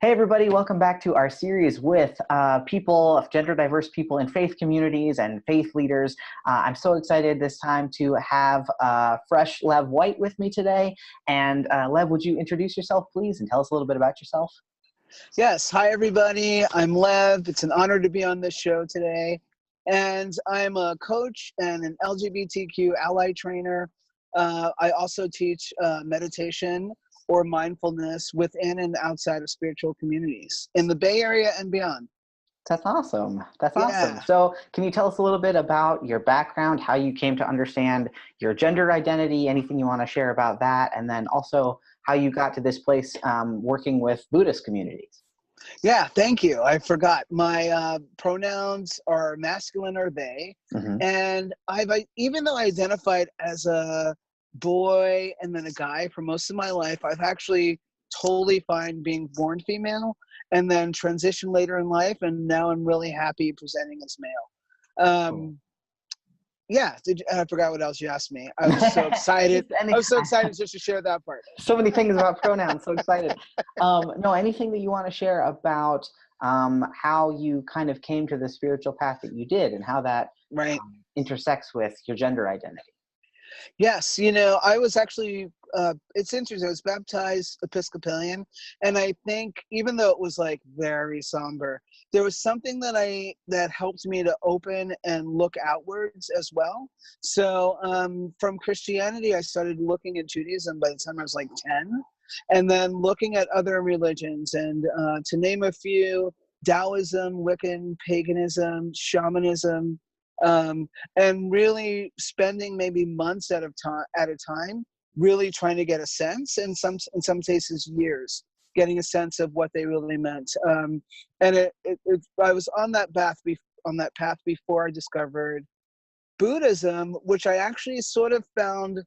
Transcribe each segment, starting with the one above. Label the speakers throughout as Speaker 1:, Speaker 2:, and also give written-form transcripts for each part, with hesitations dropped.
Speaker 1: Hey everybody, welcome back to our series with gender diverse people in faith communities and faith leaders. I'm so excited this time to have fresh Lev White with me today. And Lev, would you introduce yourself please and tell us a little bit about yourself?
Speaker 2: Yes, hi everybody, I'm Lev. It's an honor to be on this show today. And I'm a coach and an LGBTQ ally trainer. I also teach meditation or mindfulness within and outside of spiritual communities in the Bay Area and beyond.
Speaker 1: That's awesome. That's awesome.
Speaker 2: Yeah,
Speaker 1: So can you tell us a little bit about your background, how you came to understand your gender identity, anything you want to share about that, and then also how you got to this place working with Buddhist communities?
Speaker 2: yeah, thank you. I forgot. My pronouns are masculine or they.
Speaker 1: Mm-hmm.
Speaker 2: And even though I identified as a boy and then a guy for most of my life, I've actually totally fine being born female and then transitioned later in life. And now I'm really happy presenting as male.
Speaker 1: Cool.
Speaker 2: Yeah, I forgot what else you asked me. I was so excited. I was so excited just to share that part.
Speaker 1: So many things about pronouns. So excited. No, anything that you want to share about how you kind of came to the spiritual path that you did and how that
Speaker 2: Right.
Speaker 1: Intersects with your gender identity.
Speaker 2: Yes, I was actually, it's interesting, I was baptized Episcopalian, and I think even though it was like very somber, there was something that helped me to open and look outwards as well. So from Christianity, I started looking at Judaism by the time I was like 10, and then looking at other religions, and to name a few, Taoism, Wiccan, paganism, shamanism, and really spending maybe months at a time, really trying to get a sense, and in some cases years, getting a sense of what they really meant. And I was on that path before I discovered Buddhism, which I actually sort of found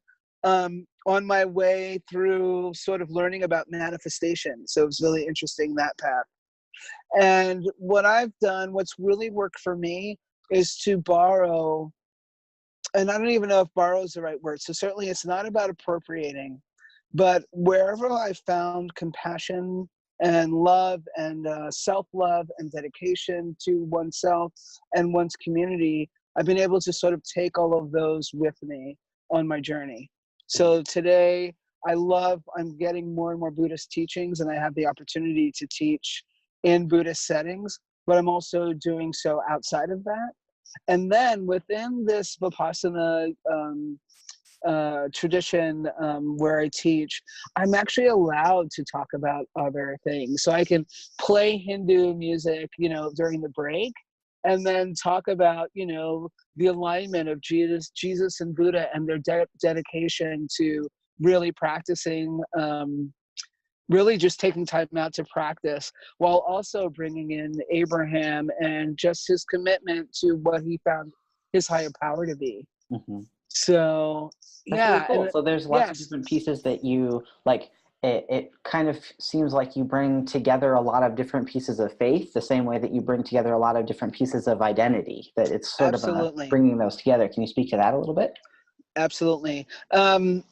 Speaker 2: on my way through sort of learning about manifestation. So it was really interesting, that path. And what I've done, what's really worked for me, is to borrow, and I don't even know if borrow is the right word, so certainly it's not about appropriating, but wherever I found compassion and love and self-love and dedication to oneself and one's community, I've been able to sort of take all of those with me on my journey. So today, I'm getting more and more Buddhist teachings, and I have the opportunity to teach in Buddhist settings, but I'm also doing so outside of that. And then within this Vipassana tradition where I teach, I'm actually allowed to talk about other things. So I can play Hindu music, during the break, and then talk about, the alignment of Jesus and Buddha and their dedication to really practicing, really just taking time out to practice, while also bringing in Abraham and just his commitment to what he found his higher power to be.
Speaker 1: Mm-hmm.
Speaker 2: So
Speaker 1: That's
Speaker 2: yeah,
Speaker 1: really cool.
Speaker 2: and
Speaker 1: So there's lots of
Speaker 2: yes,
Speaker 1: different pieces that you like. It kind of seems like you bring together a lot of different pieces of faith, the same way that you bring together a lot of different pieces of identity. That it's sort of
Speaker 2: absolutely.
Speaker 1: bringing those together. Can you speak to that a little bit?
Speaker 2: Absolutely. On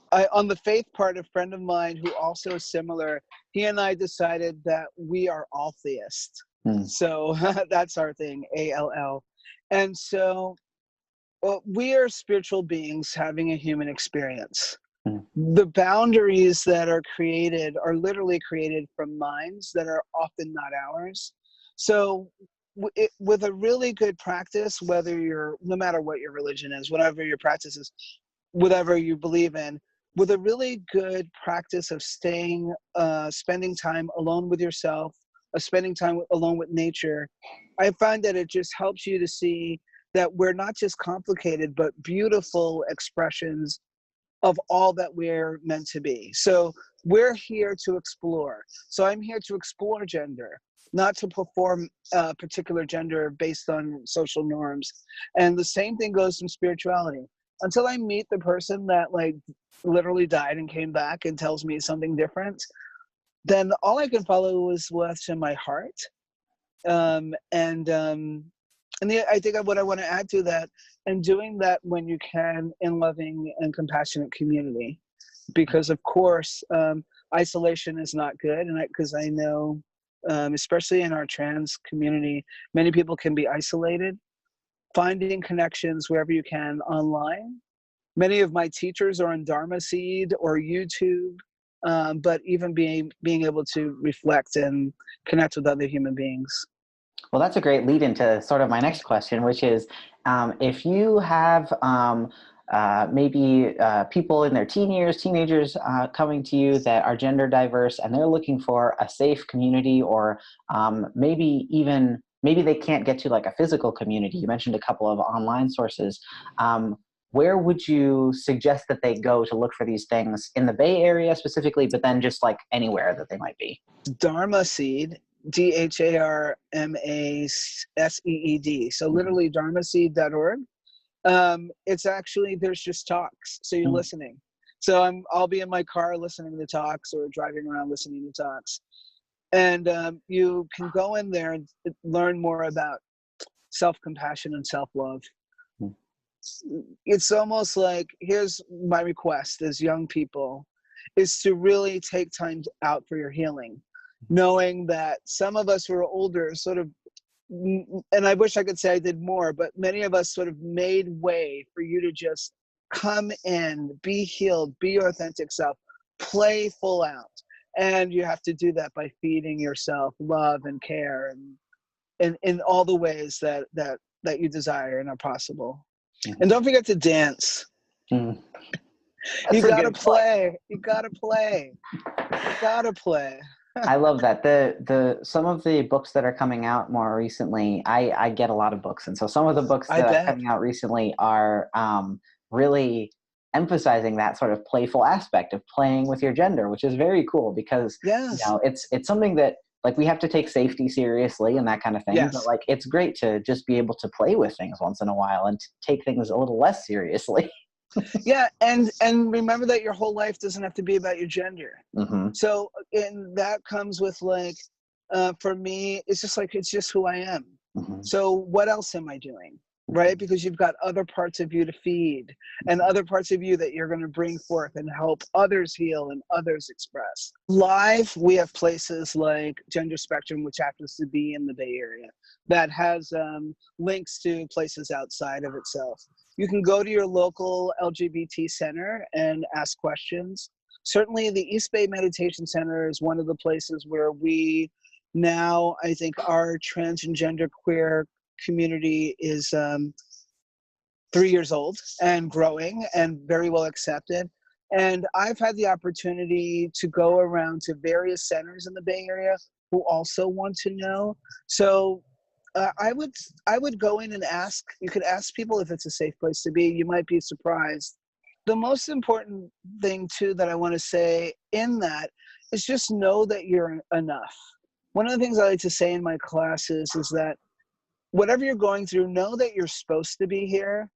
Speaker 2: the faith part, a friend of mine who also is similar, he and I decided that we are all theists.
Speaker 1: Mm.
Speaker 2: So that's our thing, ALL. And so we are spiritual beings having a human experience.
Speaker 1: Mm.
Speaker 2: The boundaries that are created are literally created from minds that are often not ours. So with a really good practice, no matter what your religion is, whatever your practice is, whatever you believe in, with a really good practice of spending time alone with yourself, spending time alone with nature, I find that it just helps you to see that we're not just complicated, but beautiful expressions of all that we're meant to be. So we're here to explore. So I'm here to explore gender, not to perform a particular gender based on social norms. And the same thing goes from spirituality. Until I meet the person that literally died and came back and tells me something different, then all I can follow is what's in my heart. I think what I want to add to that, and doing that when you can in loving and compassionate community, because of course isolation is not good, and because I know especially in our trans community. Many people can be isolated. Finding connections wherever you can online. Many of my teachers are on Dharma Seed or YouTube, but even being able to reflect and connect with other human beings.
Speaker 1: Well, that's a great lead into sort of my next question, which is if you have maybe people in their teenagers coming to you that are gender diverse and they're looking for a safe community, or maybe they can't get to like a physical community. You mentioned a couple of online sources. Where would you suggest that they go to look for these things in the Bay Area specifically, but then just like anywhere that they might be?
Speaker 2: Dharma Seed, DharmaSeed. So literally dharmaseed.org. It's actually, there's just talks. So you're listening. So I'll be in my car listening to talks, or driving around listening to talks. And you can go in there and learn more about self-compassion and self-love. It's almost like, here's my request as young people, is to really take time out for your healing, knowing that some of us who are older sort of, and I wish I could say I did more, but many of us sort of made way for you to just come in, be healed, be your authentic self, play full out. And you have to do that by feeding yourself love and care, and in all the ways that you desire and are possible. And don't forget to dance. You gotta play. You gotta play. You gotta play.
Speaker 1: I love that. Some of the books that are coming out more recently, I get a lot of books, and so some of the books that are coming out recently are really emphasizing that sort of playful aspect of playing with your gender, which is very cool, because it's something that, like, we have to take safety seriously and that kind of thing. But like, it's great to just be able to play with things once in a while and take things a little less seriously.
Speaker 2: And remember that your whole life doesn't have to be about your gender. So, and that comes with, like, for me, it's just who I am. So what else am I doing? Right? Because you've got other parts of you to feed, and other parts of you that you're going to bring forth and help others heal and others express. Live, we have places like Gender Spectrum, which happens to be in the Bay Area, that has links to places outside of itself. You can go to your local LGBT center and ask questions. Certainly the East Bay Meditation Center is one of the places where we now, I think, our trans and gender queer community is 3 years old and growing and very well accepted. And I've had the opportunity to go around to various centers in the Bay Area who also want to know. So I would go in and ask. You could ask people if it's a safe place to be. You might be surprised. The most important thing too that I want to say in that is just know that you're enough. One of the things I like to say in my classes is that whatever you're going through, know that you're supposed to be here.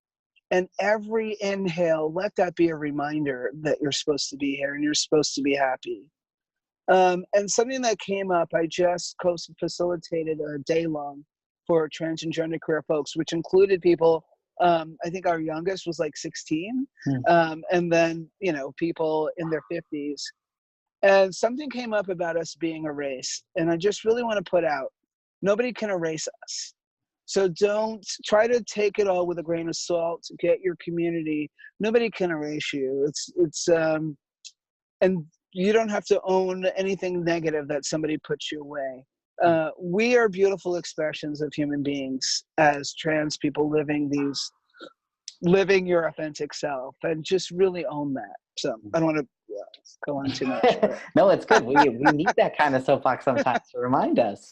Speaker 2: And every inhale, let that be a reminder that you're supposed to be here and you're supposed to be happy. And something that came up, I just facilitated a day long for trans and gender queer folks, which included people, I think our youngest was like 16, and then, people in their 50s. And something came up about us being a race. And I just really want to put out, nobody can erase us. So don't try to take it all with a grain of salt. Get your community. Nobody can erase you. And you don't have to own anything negative that somebody puts you away. We are beautiful expressions of human beings as trans people living your authentic self, and just really own that. So I don't want to go on too much.
Speaker 1: No, it's good. We need that kind of soapbox sometimes to remind us.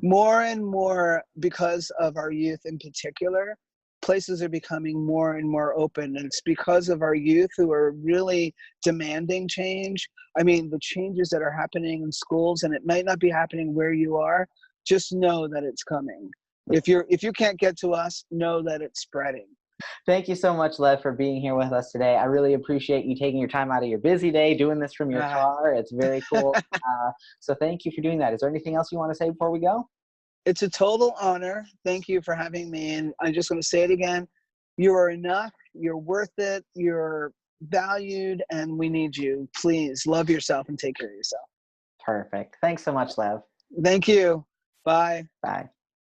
Speaker 2: More and more, because of our youth in particular, places are becoming more and more open, and it's because of our youth who are really demanding change. I mean, the changes that are happening in schools, and it might not be happening where you are, just know that it's coming. If you can't get to us, know that it's spreading.
Speaker 1: Thank you so much, Lev, for being here with us today. I really appreciate you taking your time out of your busy day, doing this from your car. It's very cool. So thank you for doing that. Is there anything else you want to say before we go?
Speaker 2: It's a total honor. Thank you for having me. And I'm just going to say it again. You are enough. You're worth it. You're valued, and we need you. Please love yourself and take care of yourself.
Speaker 1: Perfect. Thanks so much, Lev.
Speaker 2: Thank you. Bye.
Speaker 1: Bye.